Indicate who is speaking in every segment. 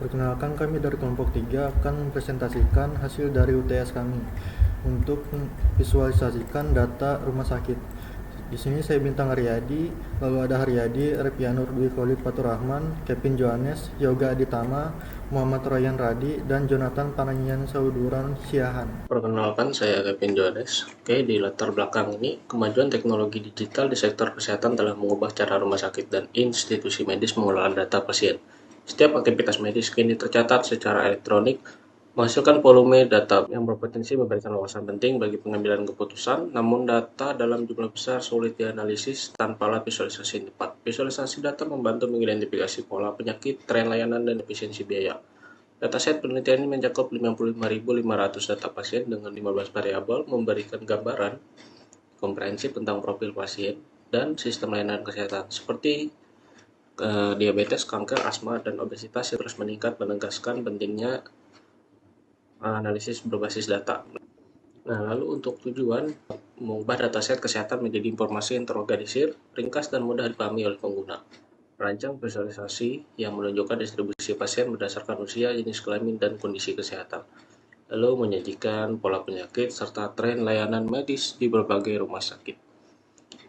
Speaker 1: Perkenalkan, kami dari kelompok 3 akan mempresentasikan hasil dari UTS kami untuk visualisasikan data rumah sakit. Di sini saya Bintang Haryadi, lalu ada Haryadi, Repianur Dwi Khalid Faturrahman, Kevin Johannes, Yoga Aditama, Muhammad Ryan Radi, dan Jonathan Panangian Sauduran Siahan.
Speaker 2: Perkenalkan, saya Kevin Johannes. Oke, di latar belakang ini, kemajuan teknologi digital di sektor kesehatan telah mengubah cara rumah sakit dan institusi medis mengelola data pasien. Setiap aktivitas medis kini tercatat secara elektronik, menghasilkan volume data yang berpotensi memberikan wawasan penting bagi pengambilan keputusan, namun data dalam jumlah besar sulit dianalisis tanpa alat visualisasi yang tepat. Visualisasi data membantu mengidentifikasi pola penyakit, tren layanan, dan efisiensi biaya. Dataset penelitian ini mencakup 55.500 data pasien dengan 15 variabel, memberikan gambaran komprehensif tentang profil pasien dan sistem layanan kesehatan seperti diabetes, kanker, asma, dan obesitas yang terus meningkat, menegaskan pentingnya analisis berbasis data. Nah, lalu untuk tujuan mengubah dataset kesehatan menjadi informasi yang terorganisir, ringkas, dan mudah dipahami oleh pengguna. Rancang visualisasi yang menunjukkan distribusi pasien berdasarkan usia, jenis kelamin, dan kondisi kesehatan. Lalu menyajikan pola penyakit serta tren layanan medis di berbagai rumah sakit.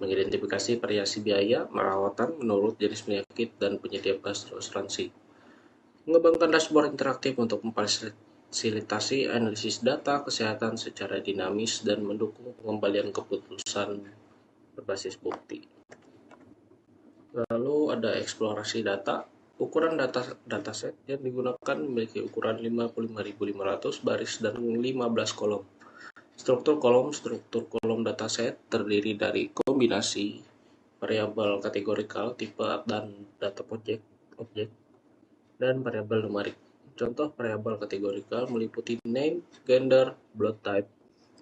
Speaker 2: Mengidentifikasi variasi biaya merawatan menurut jenis penyakit dan penyedia asuransi. Mengembangkan dashboard interaktif untuk memfasilitasi analisis data kesehatan secara dinamis dan mendukung pengembalian keputusan berbasis bukti. Lalu ada eksplorasi data. Ukuran dataset yang digunakan memiliki ukuran 55.500 baris dan 15 kolom. Struktur kolom dataset terdiri dari kombinasi variabel kategorikal, tipe dan data objek dan variabel numerik. Contoh variabel kategorikal meliputi name, gender, blood type,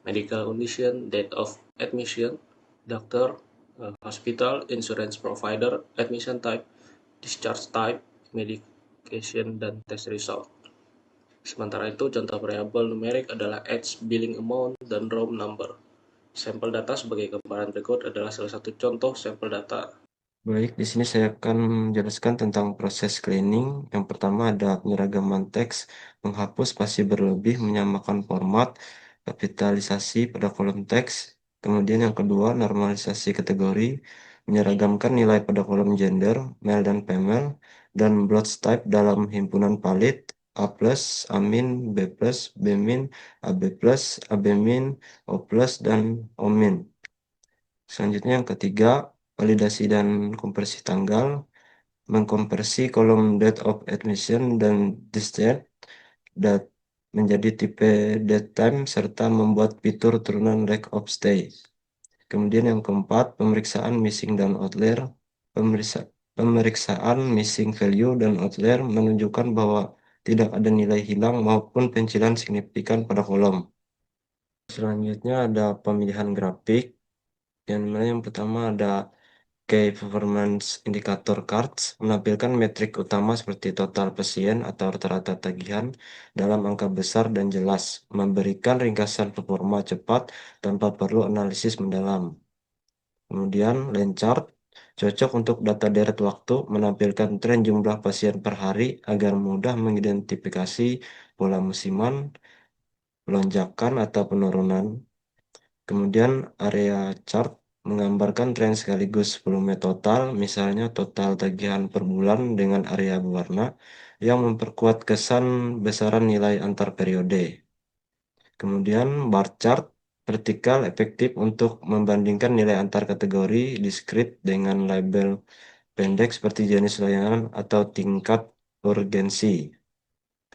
Speaker 2: medical condition, date of admission, doctor, hospital, insurance provider, admission type, discharge type, medication, dan test result. Sementara itu, contoh variabel numerik adalah age, billing amount, dan room number. Sampel data sebagai gambaran berikut adalah salah satu contoh sampel data.
Speaker 3: Baik, di sini saya akan menjelaskan tentang proses cleaning. Yang pertama ada penyeragaman teks, menghapus spasi berlebih, menyamakan format, kapitalisasi pada kolom teks. Kemudian yang kedua, normalisasi kategori, menyeragamkan nilai pada kolom gender, male dan female, dan blood type dalam himpunan valid, A+, A-, B+, B-, AB+, AB-, O+, dan O-. Selanjutnya yang ketiga, validasi dan konversi tanggal, mengkonversi kolom date of admission dan discharge dat menjadi tipe date time serta membuat fitur turunan length of stay. Kemudian yang keempat, pemeriksaan missing dan outlier. Pemeriksaan missing value dan outlier menunjukkan bahwa tidak ada nilai hilang maupun pencilan signifikan pada kolom. Selanjutnya ada pemilihan grafik. Yang pertama ada Key Performance Indicator Cards menampilkan metrik utama seperti total pasien atau rata-rata tagihan dalam angka besar dan jelas, memberikan ringkasan performa cepat tanpa perlu analisis mendalam. Kemudian line chart cocok untuk data deret waktu, menampilkan tren jumlah pasien per hari agar mudah mengidentifikasi pola musiman, lonjakan atau penurunan. Kemudian area chart menggambarkan tren sekaligus volume total, misalnya total tagihan per bulan dengan area berwarna yang memperkuat kesan besaran nilai antar periode. Kemudian bar chart vertikal efektif untuk membandingkan nilai antar kategori discrete dengan label pendek seperti jenis layanan atau tingkat urgensi.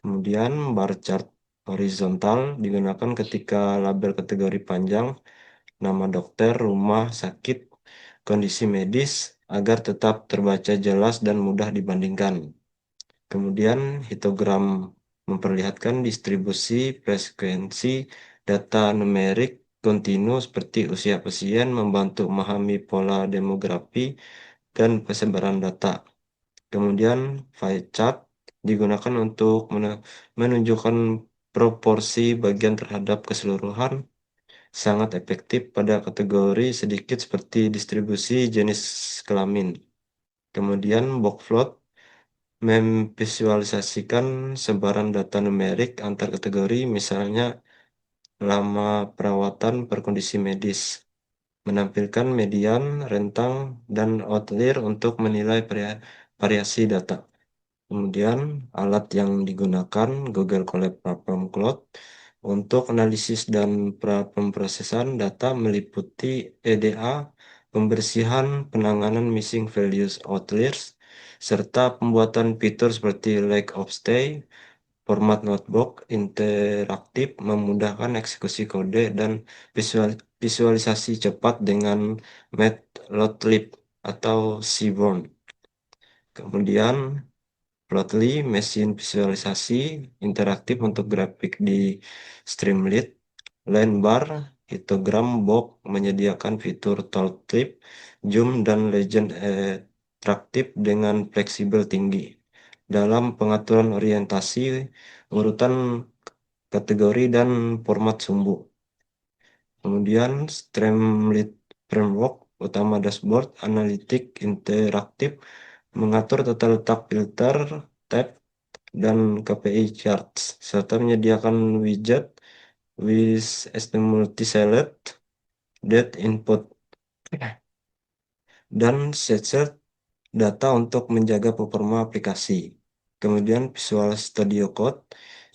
Speaker 3: Kemudian bar chart horizontal digunakan ketika label kategori panjang, nama dokter, rumah sakit, kondisi medis agar tetap terbaca jelas dan mudah dibandingkan. Kemudian histogram memperlihatkan distribusi frekuensi data numerik kontinu seperti usia pasien, membantu memahami pola demografi dan persebaran data. Kemudian pie chart digunakan untuk menunjukkan proporsi bagian terhadap keseluruhan, sangat efektif pada kategori sedikit seperti distribusi jenis kelamin. Kemudian box plot memvisualisasikan sebaran data numerik antar kategori, misalnya lama perawatan per kondisi medis, menampilkan median, rentang, dan outlier untuk menilai variasi data. Kemudian alat yang digunakan Google Colab Platform Cloud untuk analisis dan pemrosesan data meliputi EDA, pembersihan, penanganan missing values outliers, serta pembuatan fitur seperti lake of stay, format notebook interaktif memudahkan eksekusi kode dan visualisasi cepat dengan Matplotlib atau Seaborn. Kemudian Plotly, mesin visualisasi interaktif untuk grafik di Streamlit, Line-bar, histogram box menyediakan fitur tooltip, zoom, dan legend interaktif dengan fleksibel tinggi. Dalam pengaturan orientasi, urutan kategori, dan format sumbu. Kemudian Streamlit Framework, utama dashboard, analitik interaktif, mengatur tata letak filter, tab, dan KPI charts, serta menyediakan widget with multi-select, date input, dan set data untuk menjaga performa aplikasi. Kemudian Visual Studio Code,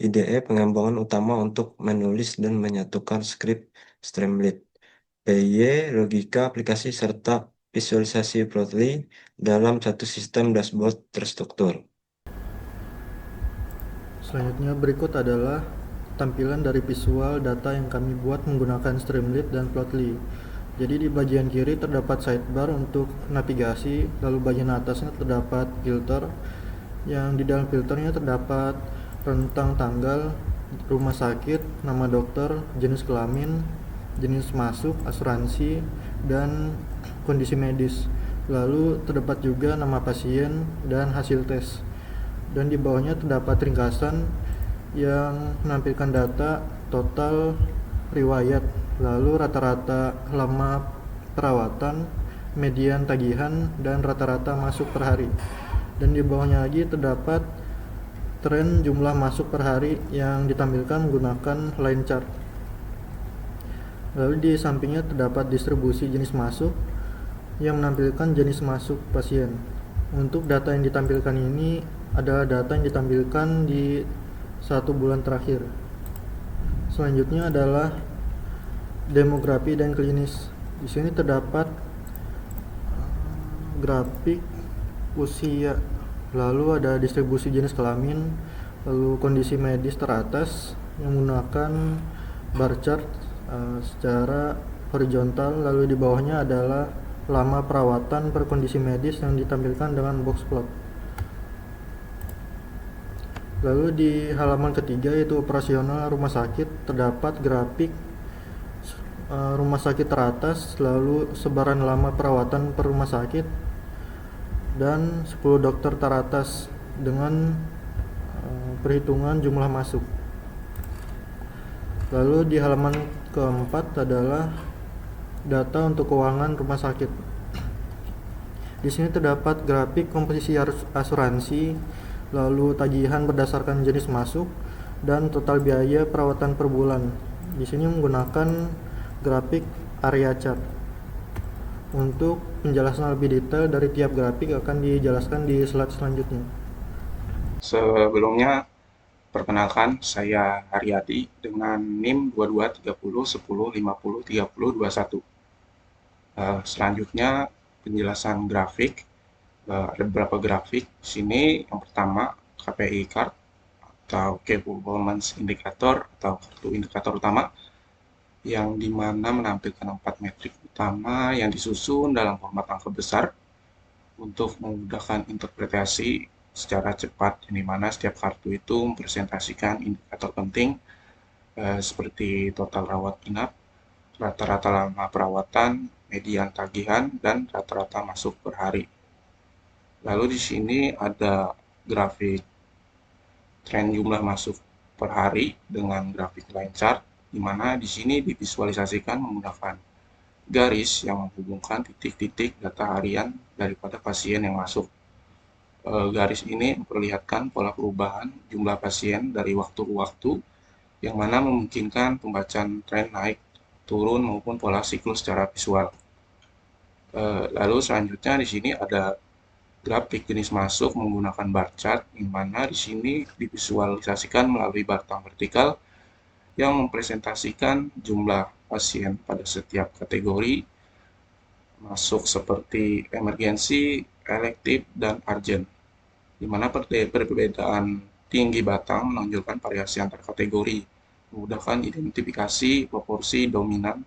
Speaker 3: IDE pengembangan utama untuk menulis dan menyatukan skrip Streamlit, PY, logika aplikasi, serta visualisasi Plotly dalam satu sistem dashboard terstruktur.
Speaker 1: Selanjutnya berikut adalah tampilan dari visual data yang kami buat menggunakan Streamlit dan Plotly. Jadi di bagian kiri terdapat sidebar untuk navigasi, lalu bagian atasnya terdapat filter, yang di dalam filternya terdapat rentang tanggal, rumah sakit, nama dokter, jenis kelamin, jenis masuk, asuransi, dan kondisi medis. Lalu terdapat juga nama pasien dan hasil tes. Dan di bawahnya terdapat ringkasan yang menampilkan data total riwayat, lalu rata-rata lama perawatan, median tagihan, dan rata-rata masuk per hari. Dan di bawahnya lagi terdapat tren jumlah masuk per hari yang ditampilkan menggunakan line chart. Lalu di sampingnya terdapat distribusi jenis masuk yang menampilkan jenis masuk pasien. Untuk data yang ditampilkan ini adalah data yang ditampilkan di 1 bulan terakhir. Selanjutnya adalah demografi dan klinis. Di sini terdapat grafik usia, lalu ada distribusi jenis kelamin, lalu kondisi medis teratas yang menggunakan bar chart secara horizontal, lalu di bawahnya adalah lama perawatan per kondisi medis yang ditampilkan dengan box plot. Lalu di halaman ketiga yaitu operasional rumah sakit terdapat grafik rumah sakit teratas, lalu sebaran lama perawatan per rumah sakit, dan 10 dokter teratas dengan perhitungan jumlah masuk. Lalu di halaman keempat adalah data untuk keuangan rumah sakit. Di sini terdapat grafik komposisi asuransi, lalu tagihan berdasarkan jenis masuk, dan total biaya perawatan per bulan. Di sini menggunakan grafik area chart. Untuk penjelasan lebih detail dari tiap grafik akan dijelaskan di slide selanjutnya.
Speaker 4: Sebelumnya, perkenalkan saya Haryadi dengan NIM 223010503021. Selanjutnya penjelasan grafik. Ada beberapa grafik di sini. Yang pertama KPI card atau Key Performance Indicator atau kartu indikator utama, yang dimana menampilkan 4 metrik utama yang disusun dalam format angka besar untuk memudahkan interpretasi secara cepat, yang dimana setiap kartu itu mempresentasikan indikator penting seperti total rawat inap, rata-rata lama perawatan, median tagihan, dan rata-rata masuk per hari. Lalu di sini ada grafik tren jumlah masuk per hari dengan grafik line chart, di mana di sini divisualisasikan menggunakan garis yang menghubungkan titik-titik data harian daripada pasien yang masuk. Garis ini memperlihatkan pola perubahan jumlah pasien dari waktu ke waktu, yang mana memungkinkan pembacaan tren naik, turun maupun pola siklus secara visual. Lalu selanjutnya di sini ada grafik jenis masuk menggunakan bar chart, di mana di sini divisualisasikan melalui batang vertikal yang mempresentasikan jumlah pasien pada setiap kategori masuk seperti emergensi, elektif, dan urgent, di mana perbedaan tinggi batang menunjukkan variasi antar kategori, memudahkan identifikasi proporsi dominan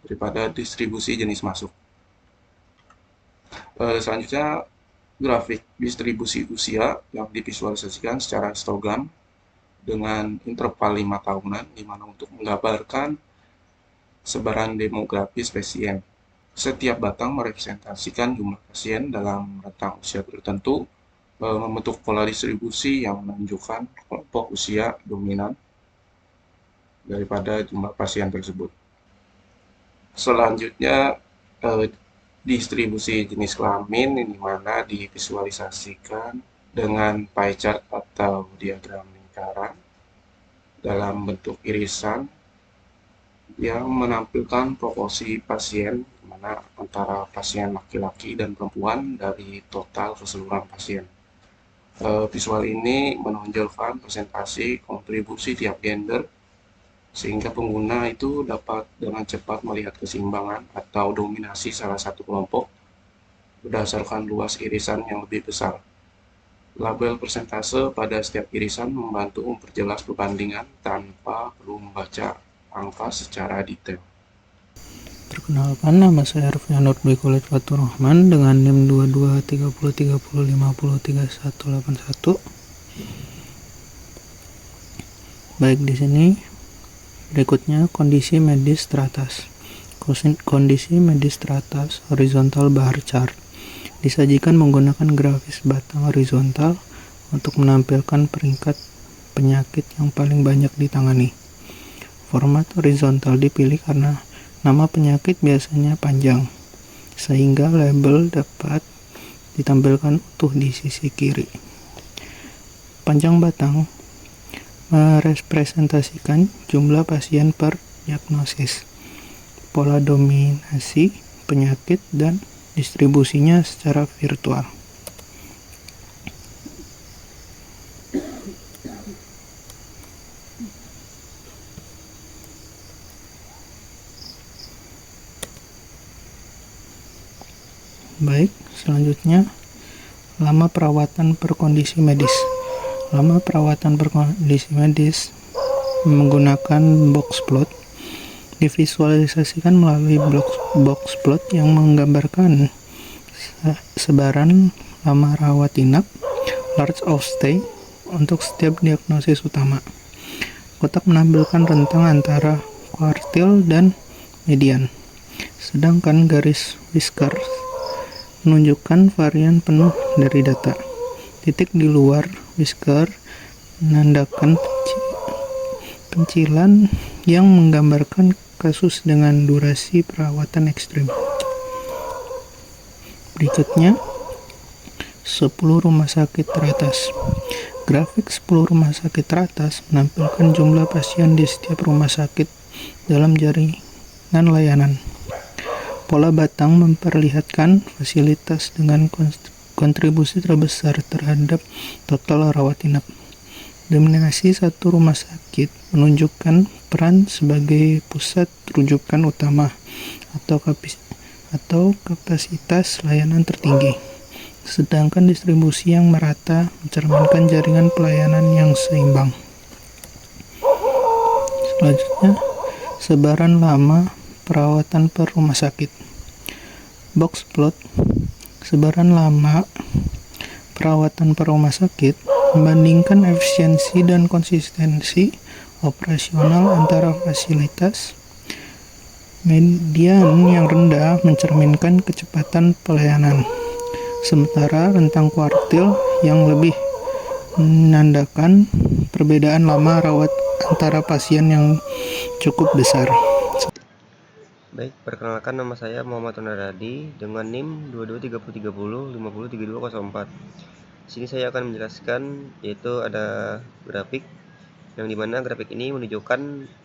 Speaker 4: daripada distribusi jenis masuk. Selanjutnya, grafik distribusi usia yang divisualisasikan secara histogram dengan interval 5 tahunan, di mana untuk menggambarkan sebaran demografis pasien. Setiap batang merepresentasikan jumlah pasien dalam rentang usia tertentu, membentuk pola distribusi yang menunjukkan kelompok usia dominan daripada jumlah pasien tersebut. Selanjutnya, distribusi jenis kelamin, di mana divisualisasikan dengan pie chart atau diagram lingkaran dalam bentuk irisan yang menampilkan proporsi pasien, di mana antara pasien laki-laki dan perempuan dari total keseluruhan pasien. Visual ini menonjolkan presentasi kontribusi tiap gender, sehingga pengguna itu dapat dengan cepat melihat keseimbangan atau dominasi salah satu kelompok berdasarkan luas irisan yang lebih besar. Label persentase pada setiap irisan membantu memperjelas perbandingan tanpa perlu membaca angka secara detail.
Speaker 5: Perkenalkan, nama saya Arfianur Bekulit Fatur Rahman dengan NIM 223030503181. Baik, di sini berikutnya kondisi medis teratas. Kondisi medis teratas horizontal bar chart disajikan menggunakan grafis batang horizontal untuk menampilkan peringkat penyakit yang paling banyak ditangani. Format horizontal dipilih karena nama penyakit biasanya panjang, sehingga label dapat ditampilkan utuh di sisi kiri. Panjang batang merepresentasikan jumlah pasien per diagnosis, pola dominasi penyakit, dan distribusinya secara virtual. Baik, selanjutnya lama perawatan per kondisi medis. Lama perawatan per kondisi medis menggunakan box plot divisualisasikan melalui box plot yang menggambarkan sebaran lama rawat inap, large of stay, untuk setiap diagnosis utama. Kotak menampilkan rentang antara kuartil dan median, sedangkan garis whisker menunjukkan varian penuh dari data. Titik di luar whisker menandakan pencilan yang menggambarkan kasus dengan durasi perawatan ekstrim. Berikutnya, 10 rumah sakit teratas. Grafik 10 rumah sakit teratas menampilkan jumlah pasien di setiap rumah sakit dalam jaringan layanan. Pola batang memperlihatkan fasilitas dengan kontribusi terbesar terhadap total rawat inap. Dominasi satu rumah sakit menunjukkan peran sebagai pusat rujukan utama atau kapasitas layanan tertinggi, sedangkan distribusi yang merata mencerminkan jaringan pelayanan yang seimbang. Selanjutnya, sebaran lama perawatan per rumah sakit. Box plot sebaran lama perawatan per rumah sakit membandingkan efisiensi dan konsistensi operasional antara fasilitas. Median yang rendah mencerminkan kecepatan pelayanan, sementara rentang kuartil yang lebih menandakan perbedaan lama rawat antara pasien yang cukup besar.
Speaker 3: Baik, perkenalkan, nama saya Muhammad Onaradi dengan NIM 223030503204.
Speaker 6: Di sini saya akan menjelaskan, yaitu ada grafik yang dimana grafik ini menunjukkan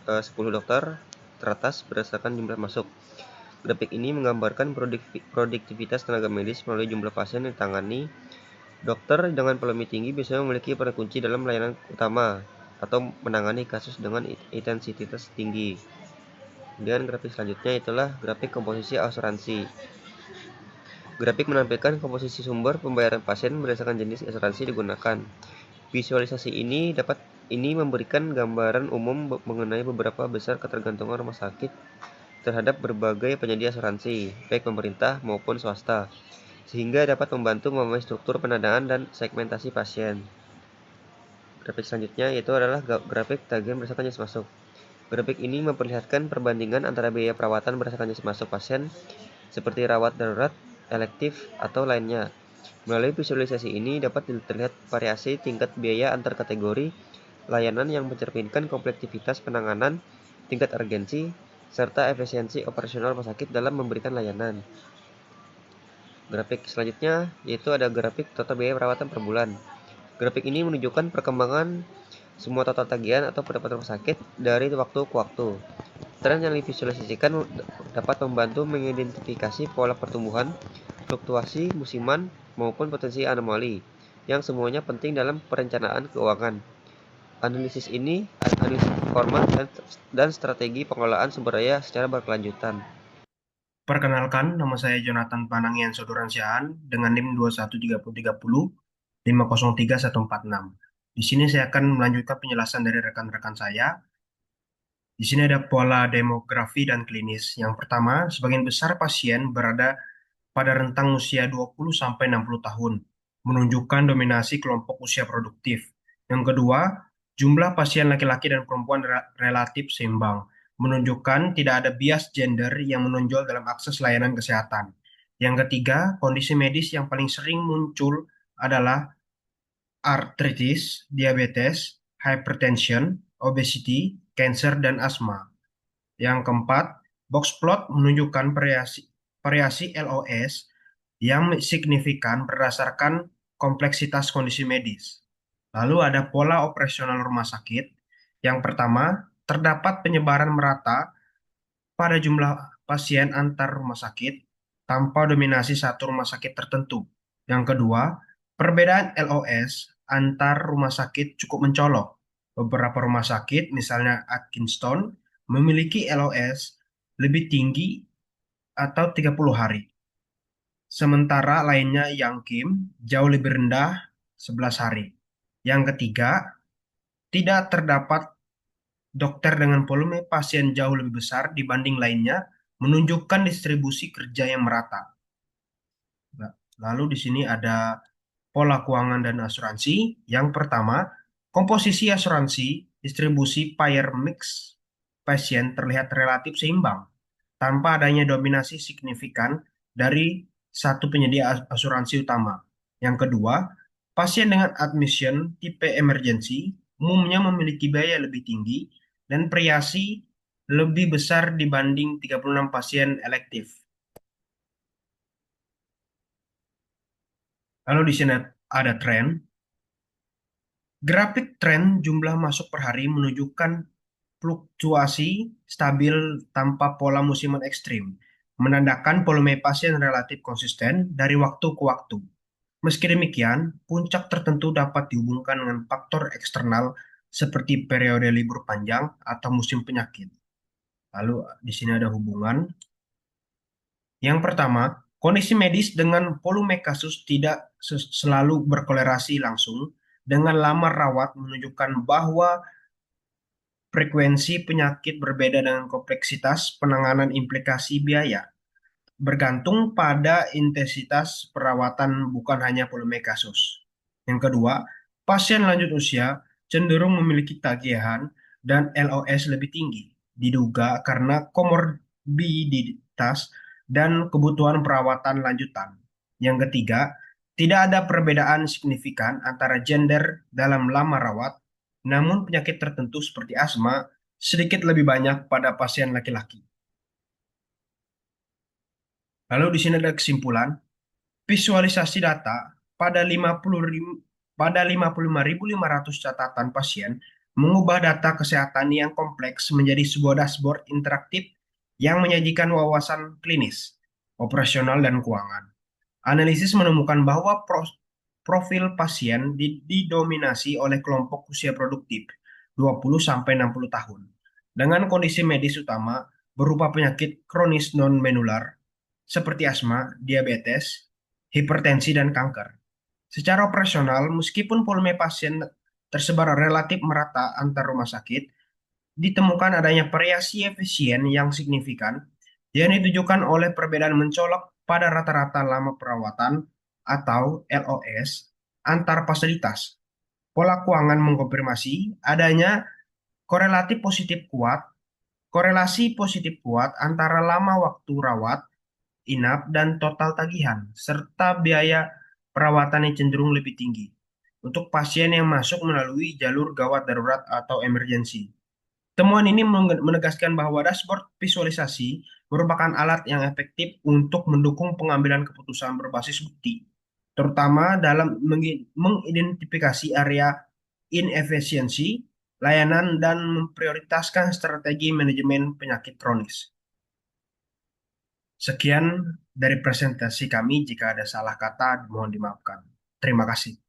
Speaker 6: 10 dokter teratas berdasarkan jumlah masuk. Grafik ini menggambarkan produktivitas tenaga medis melalui jumlah pasien yang ditangani. Dokter dengan volume tinggi biasanya memiliki peran kunci dalam layanan utama atau menangani kasus dengan intensitas tinggi. Kemudian grafik selanjutnya itulah grafik komposisi asuransi. Grafik menampilkan komposisi sumber pembayaran pasien berdasarkan jenis asuransi digunakan. Visualisasi ini memberikan gambaran umum mengenai beberapa besar ketergantungan rumah sakit terhadap berbagai penyedia asuransi, baik pemerintah maupun swasta, sehingga dapat membantu memahami struktur pendanaan dan segmentasi pasien. Grafik selanjutnya yaitu adalah grafik tagihan berdasarkan jenis masuk. Grafik ini memperlihatkan perbandingan antara biaya perawatan berdasarkan jenis masuk pasien, seperti rawat darurat, elektif, atau lainnya. Melalui visualisasi ini dapat terlihat variasi tingkat biaya antar kategori layanan yang mencerminkan komplektivitas penanganan, tingkat urgensi, serta efisiensi operasional rumah sakit dalam memberikan layanan. Grafik selanjutnya yaitu ada grafik total biaya perawatan per bulan. Grafik ini menunjukkan perkembangan semua total tagihan atau pendapatan rumah sakit dari waktu ke waktu. Tren yang divisualisasikan dapat membantu mengidentifikasi pola pertumbuhan, fluktuasi musiman, maupun potensi anomali, yang semuanya penting dalam perencanaan keuangan. Analisis format dan strategi pengelolaan sumber daya secara berkelanjutan.
Speaker 7: Perkenalkan, nama saya Jonathan Panangian Soduransyaan dengan NIM 213030 503146. Di sini saya akan melanjutkan penjelasan dari rekan-rekan saya. Di sini ada pola demografi dan klinis. Yang pertama, sebagian besar pasien berada pada rentang usia 20-60 tahun, menunjukkan dominasi kelompok usia produktif. Yang kedua, jumlah pasien laki-laki dan perempuan relatif seimbang, menunjukkan tidak ada bias gender yang menonjol dalam akses layanan kesehatan. Yang ketiga, kondisi medis yang paling sering muncul adalah artritis, diabetes, hypertension, obesity, cancer, dan asma. Yang keempat, box plot menunjukkan variasi LOS yang signifikan berdasarkan kompleksitas kondisi medis. Lalu ada pola operasional rumah sakit. Yang pertama, terdapat penyebaran merata pada jumlah pasien antar rumah sakit tanpa dominasi satu rumah sakit tertentu. Yang kedua, perbedaan LOS antar rumah sakit cukup mencolok. Beberapa rumah sakit, misalnya Atkinson, memiliki LOS lebih tinggi atau 30 hari. Sementara lainnya yang Kim jauh lebih rendah 11 hari. Yang ketiga, tidak terdapat dokter dengan volume pasien jauh lebih besar dibanding lainnya, menunjukkan distribusi kerja yang merata. Lalu di sini ada pola keuangan dan asuransi. Yang pertama, komposisi asuransi, distribusi payer mix pasien terlihat relatif seimbang, tanpa adanya dominasi signifikan dari satu penyedia asuransi utama. Yang kedua, pasien dengan admission tipe emergency umumnya memiliki biaya lebih tinggi dan variasi lebih besar dibanding 36 pasien elektif. Lalu di sini ada tren. Grafik tren jumlah masuk per hari menunjukkan fluktuasi stabil tanpa pola musiman ekstrim, menandakan volume pasien relatif konsisten dari waktu ke waktu. Meski demikian, puncak tertentu dapat dihubungkan dengan faktor eksternal seperti periode libur panjang atau musim penyakit. Lalu di sini ada hubungan. Yang pertama, kondisi medis dengan volume kasus tidak selalu berkolerasi langsung dengan lama rawat, menunjukkan bahwa frekuensi penyakit berbeda dengan kompleksitas penanganan implikasi biaya, bergantung pada intensitas perawatan bukan hanya volume kasus. Yang kedua, pasien lanjut usia cenderung memiliki tagihan dan LOS lebih tinggi, diduga karena komorbiditas dan kebutuhan perawatan lanjutan. Yang ketiga, tidak ada perbedaan signifikan antara gender dalam lama rawat, namun penyakit tertentu seperti asma sedikit lebih banyak pada pasien laki-laki. Lalu di sini ada kesimpulan, visualisasi data pada 55.500 catatan pasien, mengubah data kesehatan yang kompleks menjadi sebuah dashboard interaktif yang menyajikan wawasan klinis, operasional, dan keuangan. Analisis menemukan bahwa profil pasien didominasi oleh kelompok usia produktif 20-60 tahun dengan kondisi medis utama berupa penyakit kronis non-menular seperti asma, diabetes, hipertensi, dan kanker. Secara operasional, meskipun volume pasien tersebar relatif merata antar rumah sakit, ditemukan adanya variasi efisien yang signifikan yang ditujukan oleh perbedaan mencolok pada rata-rata lama perawatan atau LOS antar fasilitas. Pola keuangan mengkonfirmasi adanya korelasi positif kuat antara lama waktu rawat inap dan total tagihan, serta biaya perawatan yang cenderung lebih tinggi untuk pasien yang masuk melalui jalur gawat darurat atau emergensi. Temuan ini menegaskan bahwa dashboard visualisasi merupakan alat yang efektif untuk mendukung pengambilan keputusan berbasis bukti, terutama dalam mengidentifikasi area inefisiensi layanan dan memprioritaskan strategi manajemen penyakit kronis. Sekian dari presentasi kami. Jika ada salah kata, mohon dimaafkan. Terima kasih.